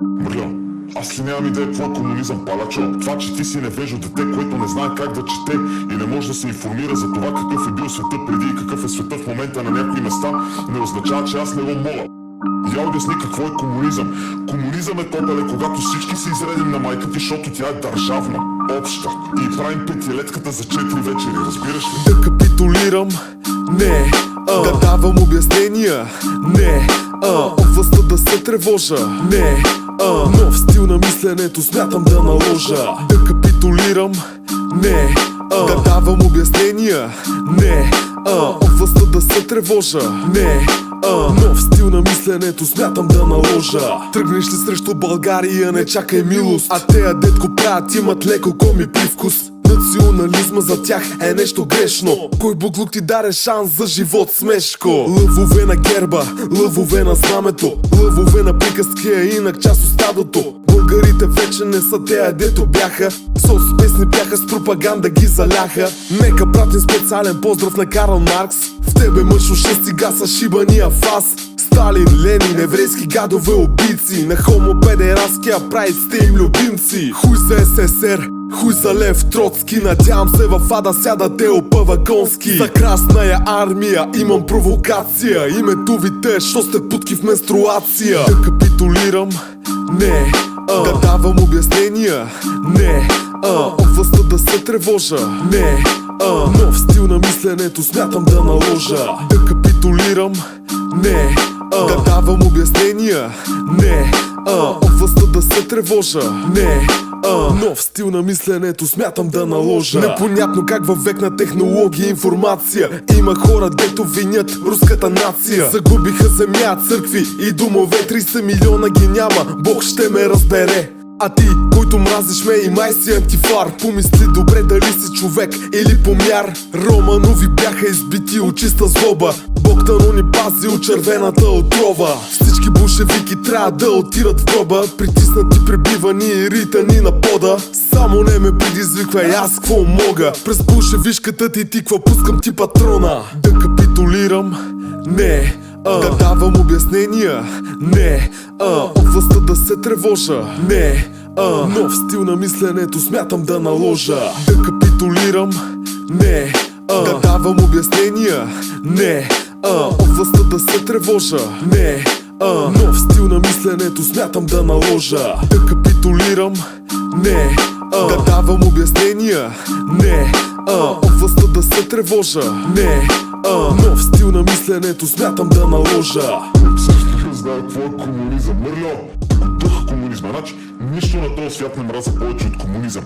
Мърло, аз ли нямам идея какво е комунизъм, палачо? Това, че ти си невежо дете, което не знае как да чете и не може да се информира за това какъв е бил света преди и какъв е света в момента на някои места, не означава, че аз не го моля. Я обясни какво е комунизъм. Комунизъм е топеле, когато всички се изредим на майка ти, защото тя е държавна, обща и правим петилетката за 4 вечери, разбираш ли? Да капитулирам? Не. Да давам обяснения? Не. От властта да се тревожа? Не. Нов стил на мисленето смятам да наложа. Да капитулирам? Не. Да давам обяснения? Не. От властта да се тревожа? Не. Нов стил на мисленето смятам да наложа. Тръгнеш ли срещу България, не чакай милост. А тея детко правят имат леко коми привкус. Национализма за тях е нещо грешно. Кой буклук ти даде шанс за живот смешко? Лъвове на герба, лъвове на знамето, лъвове на приказки, а инак част от стадото. Българите вече не са тея дето бяха. Соцпесни бяха, с пропаганда ги заляха. Нека пратим специален поздрав на Карл Маркс. В тебе мъж ушести гаса шибания фас. Сталин, Ленин, еврейски гадове убийци. На хомо педерастския прайд сте им любимци. Хуй за СССР, хуй за Лев Троцки. Надявам се в ада сядате опа вагонски. За Красная армия имам провокация. Името ви те, шо сте путки в менструация. Да капитулирам? Не. Да давам обяснения? Не. От властта да се тревожа? Не. Нов стил на мисленето смятам да наложа. Да капитулирам? Не. Да давам обяснения? Не. От властта да се тревожа? Не. Нов стил на мисленето смятам да наложа. Непонятно как във век на технология и информация има хора дето винят руската нация. Загубиха земя, църкви и домове. 30 милиона ги няма, Бог ще ме разбере. А ти, който мразиш ме и май си антифар, помисли добре дали си човек или помяр. Романови бяха избити от чиста злоба. Богдано ни пази от червената отрова. Всички бушевики трябва да отират в гроба. Притиснати, пребивани и ритани на пода. Само не ме предизвиквай, аз какво мога. През бушевишката ти тиква, пускам ти патрона. Да капитулирам? Не. Да давам обяснения? Не. От властта да се тревожа? Не. Нов стил на мисленето смятам да наложа. Да капитулирам? Не. Да давам обяснения? Не. От властта да се тревожа? Не. Нов стил на мисленето смятам да наложа. Да капитулирам? Не. Да давам обяснения? Не. От властта да се тревожа? Не. Нов стил на мисленето смятам да наложа. Също не знае какво е комунизъм, Мърло. Дух комунизма, значи нищо на този свят не мраза повече от комунизъм.